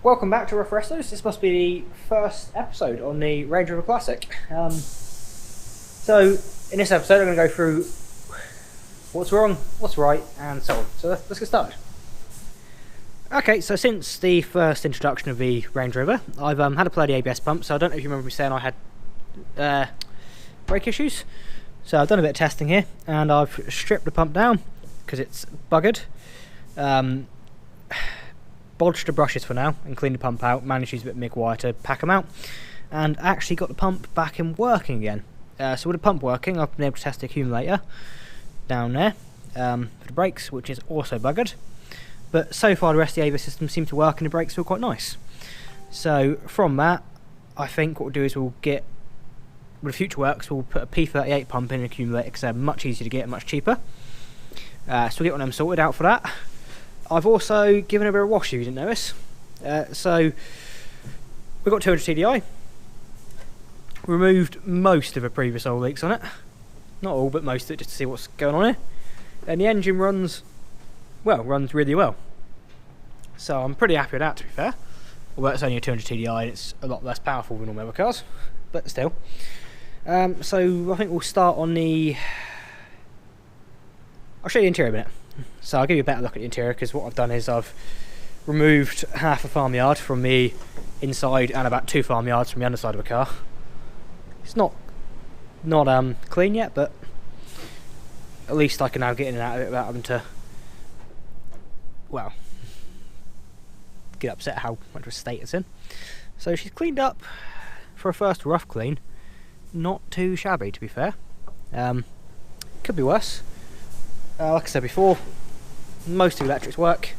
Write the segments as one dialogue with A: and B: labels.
A: Welcome back to Rough Wrestlers. This must be the first episode on the Range Rover Classic. So, in this episode I'm going to go through what's wrong, what's right, and so on. So let's get started. Okay, so since the first introduction of the Range Rover, I've had to play the ABS pump, so I don't know if you remember me saying I had brake issues. So I've done a bit of testing here, and I've stripped the pump down, because it's buggered. Bodged the brushes for now and cleaned the pump out, managed to use a bit of MIG wire to pack them out, and actually got the pump back in working again. So with the pump working, I've been able to test the accumulator down there for the brakes, which is also buggered. But so far the rest of the ABS system seems to work and the brakes feel quite nice. So from that, I think what we'll do is we'll get, with the future works, we'll put a P38 pump in an accumulator because they're much easier to get and much cheaper. So we'll get one of them sorted out for that. I've also given it a bit of a wash if you didn't notice. So we've got 200 TDI. Removed most of the previous oil leaks on it. Not all, but most of it, just to see what's going on here. And the engine runs really well. So I'm pretty happy with that, to be fair. Although it's only a 200 TDI and it's a lot less powerful than all my other cars. But still. So I think we'll start on the... I'll show you the interior in a minute. So I'll give you a better look at the interior, because what I've done is I've removed half a farmyard from the inside and about 2 farmyards from the underside of the car. It's not clean yet, but at least I can now get in and out of it without having to, well, get upset how much of a state it's in. So she's cleaned up for a first rough clean. Not too shabby, to be fair. Could be worse. Like I said before, most of the electrics work,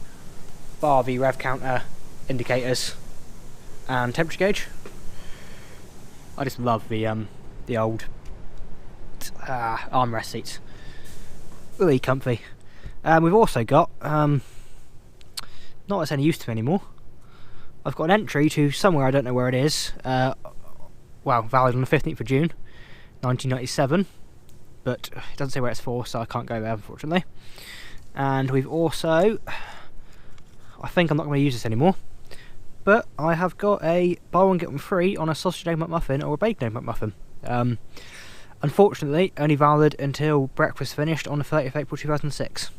A: bar the rev counter, indicators, and temperature gauge. I just love the old armrest seats. Really comfy. We've also got, not that it's any use to me anymore, I've got an entry to somewhere, I don't know where it is, well, valid on the 15th of June 1997. But it doesn't say where it's for, so I can't go there, unfortunately. And we've also, I think I'm not going to use this anymore, but I have got a buy one get one free on a sausage egg McMuffin or a bacon egg McMuffin. Unfortunately, only valid until breakfast finished on the 30th of April 2006.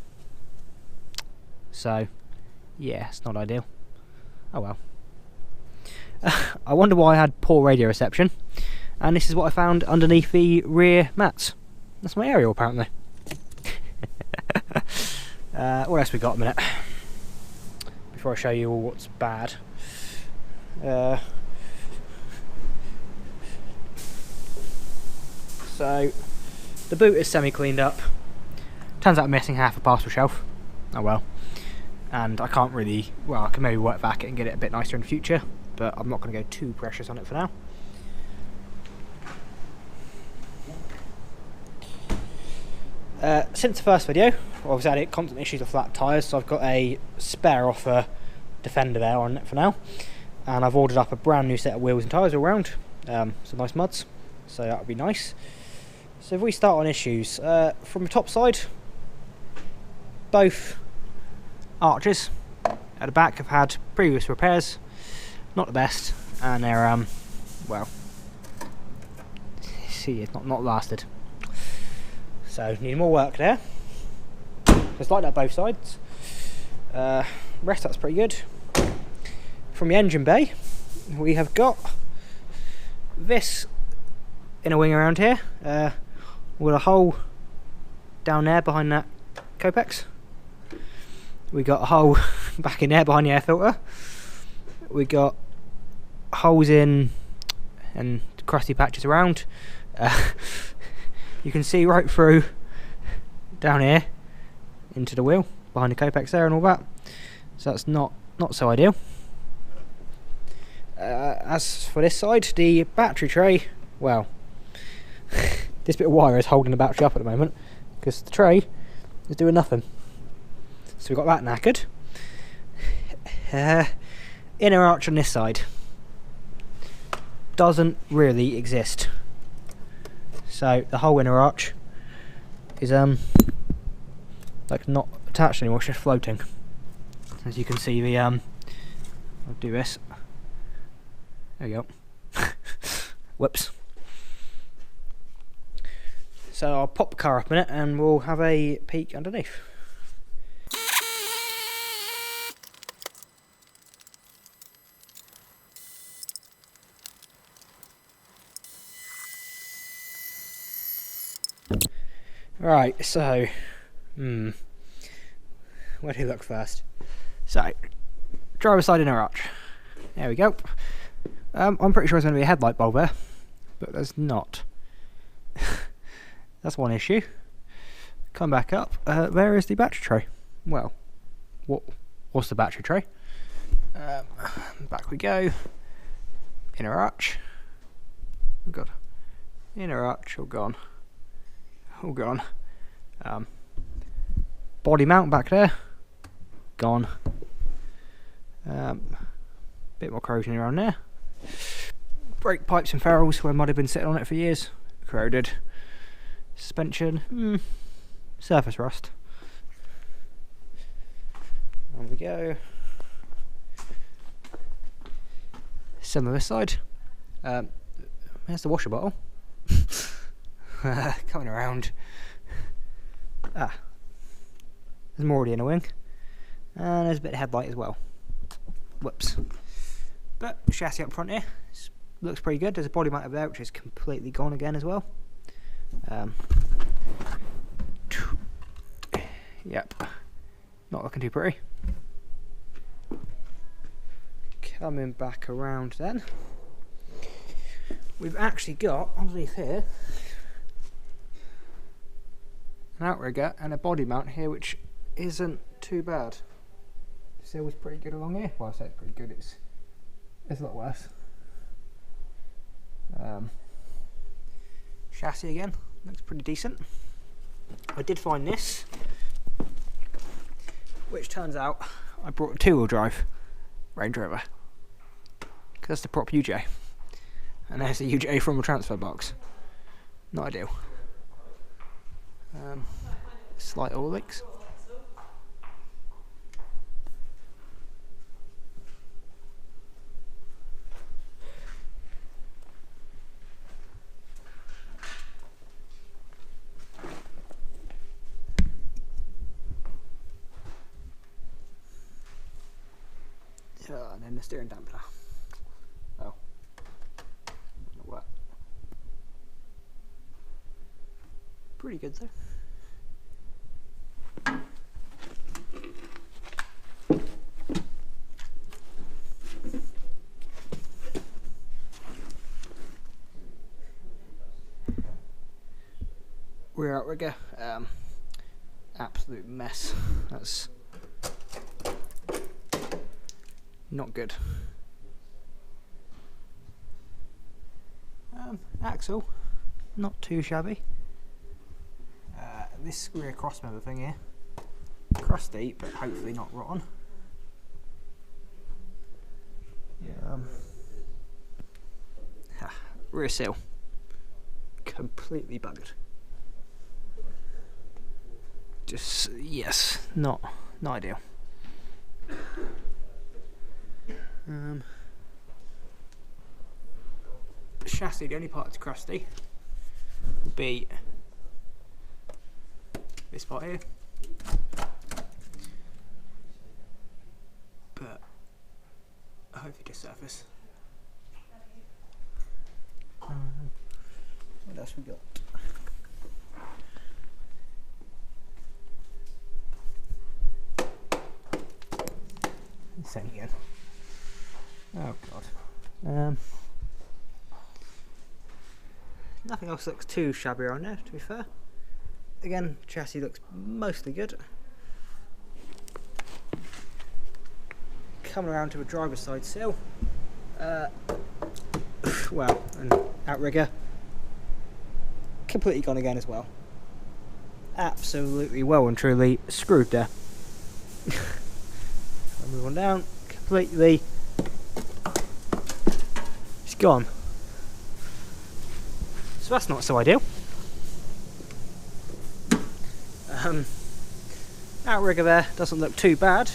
A: So, yeah, it's not ideal. Oh well. I wonder why I had poor radio reception, and this is what I found underneath the rear mats. That's my aerial, apparently. What else we got a minute? Before I show you all what's bad. So, the boot is semi-cleaned up. Turns out I'm missing half a parcel shelf. Oh well. And I can't really... Well, I can maybe work back it and get it a bit nicer in the future. But I'm not going to go too precious on it for now. Since the first video, obviously I had constant issues with flat tyres, so I've got a spare offer Defender there on it for now, and I've ordered up a brand new set of wheels and tyres all round, some nice muds, so that would be nice. So if we start on issues, from the top side, both arches at the back have had previous repairs, not the best, and they're well, see, it's not lasted. So, need more work there. Just like that both sides. Rest that's pretty good. From the engine bay, we have got this inner wing around here, with a hole down there behind that Copex. We got a hole back in there behind the air filter. We got holes in and crusty patches around. You can see right through down here into the wheel behind the Copex there and all that, so that's not so ideal. As for this side, the battery tray, well, this bit of wire is holding the battery up at the moment because the tray is doing nothing, so we've got that knackered. Inner arch on this side doesn't really exist. So the whole inner arch is like not attached anymore, it's just floating. As you can see, the I'll do this. There we go. Whoops. So I'll pop the car up in it and we'll have a peek underneath. Right, so where do you look first? So, driver's side inner arch. There we go. I'm pretty sure there's going to be a headlight bulb there, but there's not. That's one issue. Come back up. Where is the battery tray? Well, what's the battery tray? Back we go. Inner arch. Oh god. Inner arch all gone. All gone. Body mount back there. Gone. Bit more corrosion around there. Brake pipes and ferrules where mud had been sitting on it for years. Corroded. Suspension. Surface rust. On we go. Some of this side. There's the washer bottle. Coming around. There's more already in a wing. And there's a bit of headlight as well. Whoops. But chassis up front here looks pretty good. There's a body mount up there which is completely gone again as well. Yep. Not looking too pretty. Coming back around then. We've actually got underneath here an outrigger and a body mount here which isn't too bad. It's always pretty good along here. Well, I say it's pretty good, it's a lot worse. Chassis again, looks pretty decent. I did find this, which turns out I brought a 2-wheel drive Range Rover, because that's the prop UJ, and there's a UJ from a transfer box. Not ideal. Slight oil leaks. And then the steering dampener. Oh. Not what? Pretty good though. Rear outrigger, absolute mess. That's not good. Axle, not too shabby. This rear crossmember thing here, crusty, but hopefully not rotten. Rear seal, completely buggered. Just, yes, not ideal. Chassis, the only part that's crusty would be this part here, but hopefully just surface. What else we got? Same again. Oh god. Nothing else looks too shabby on there, to be fair. Again, chassis looks mostly good. Coming around to a driver's side sill. Well, an outrigger. Completely gone again as well. Absolutely well and truly screwed there. I'll move on down. Completely. It's gone. So that's not so ideal. Outrigger there doesn't look too bad.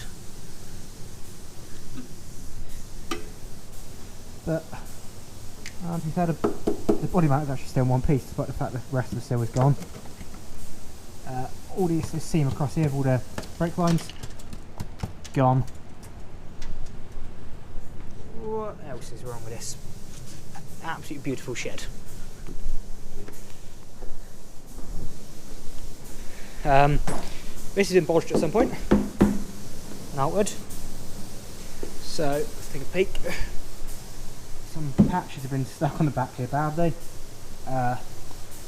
A: But to be fair, the body mount is actually still in one piece, despite the fact that the rest of the seal is gone. All this seam across here of all the brake lines, gone. What else is wrong with this? Absolutely beautiful shed. This has been bodged at some point and outward. So let's take a peek. Some patches have been stuck on the back here badly.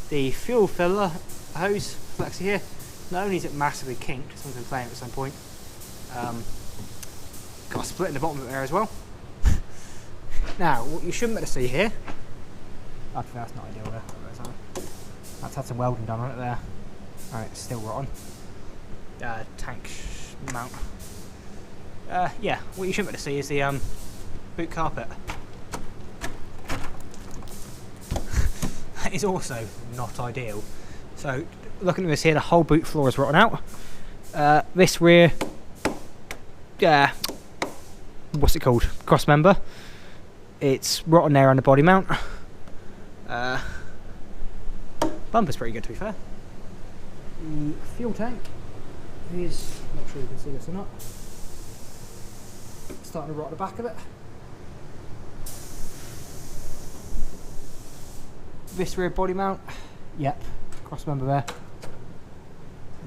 A: The fuel filler hose flexi here, not only is it massively kinked, someone's been playing it at some point. Got a split in the bottom of it there as well. Now, what you shouldn't be able to see here, actually that's not ideal there, that's had some welding done on it there. Alright, it's still rotten. Tank mount. Yeah, what you shouldn't be able to see is the boot carpet. That is also not ideal. So, looking at this here, the whole boot floor is rotten out. This rear, what's it called? Cross member. It's rotten there on the body mount. Bumper's pretty good, to be fair. The fuel tank is, not sure you can see this or not, starting to rot at the back of it. This rear body mount, yep, cross member there.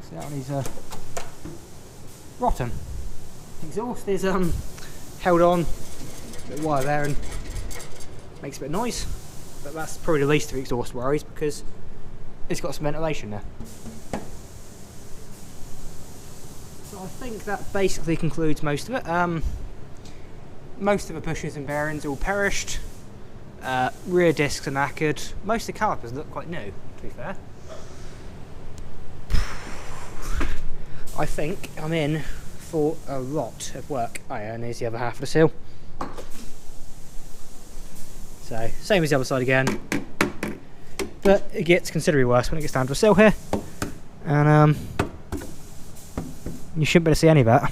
A: See that one is rotten. Exhaust is held on, a bit of wire there and makes a bit of noise, but that's probably the least of the exhaust worries because it's got some ventilation there. So I think that basically concludes most of it. Most of the pushes and bearings all perished. Rear discs are knackered. Most of the calipers look quite new, to be fair. I think I'm in for a lot of work. Oh yeah, and here's the other half of the seal. So, same as the other side again. But it gets considerably worse when it gets down to a seal here. And you shouldn't be able to see any of that.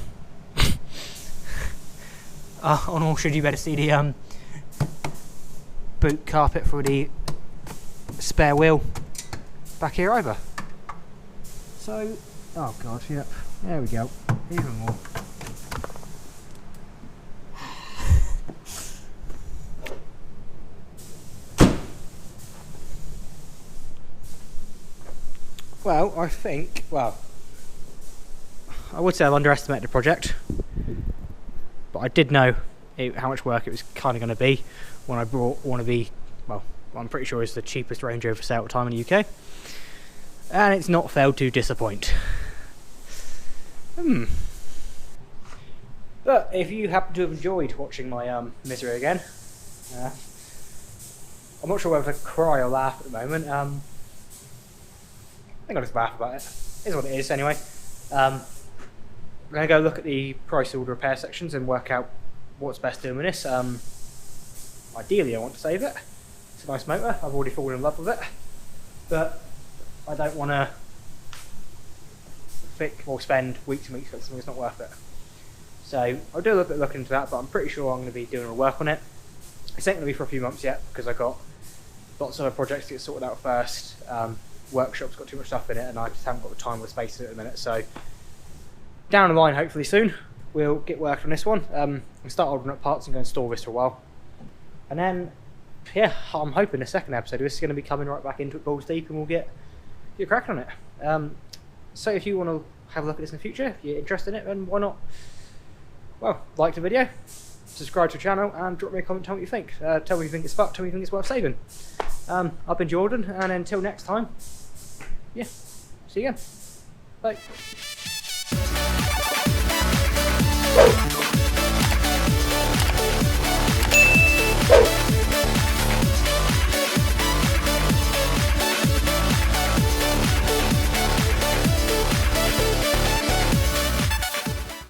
A: Or should you better see the boot carpet for the spare wheel back here either. So, oh god, yep, there we go, even more. Well, I think, well, I would say I've underestimated the project, but I did know how much work it was kind of going to be when I brought one of the, well, I'm pretty sure it's the cheapest Range Rover for sale at the time in the UK, and it's not failed to disappoint. But if you happen to have enjoyed watching my misery again, I'm not sure whether to cry or laugh at the moment. I think I'll just laugh about it. It is what it is anyway. I'm going to go look at the price of all the repair sections and work out what's best doing with this. Ideally I want to save it. It's a nice motor, I've already fallen in love with it. But I don't want to spend weeks and weeks on something that's not worth it. So I'll do a little bit of looking into that, but I'm pretty sure I'm going to be doing a work on it. It's not going to be for a few months yet because I've got lots of other projects to get sorted out first. Workshop's got too much stuff in it and I just haven't got the time or the space in it at the minute. So down the line, hopefully soon, we'll get working on this one. We'll start ordering up parts and go and store this for a while. And then, yeah, I'm hoping the second episode of this is going to be coming right back into it balls deep and we'll get cracking on it. So if you want to have a look at this in the future, if you're interested in it, then why not? Well, like the video, subscribe to the channel and drop me a comment, tell me what you think. Tell me if you think it's fucked, tell me if you think it's worth saving. I've been Jordan, and until next time, yeah, see you again. Bye.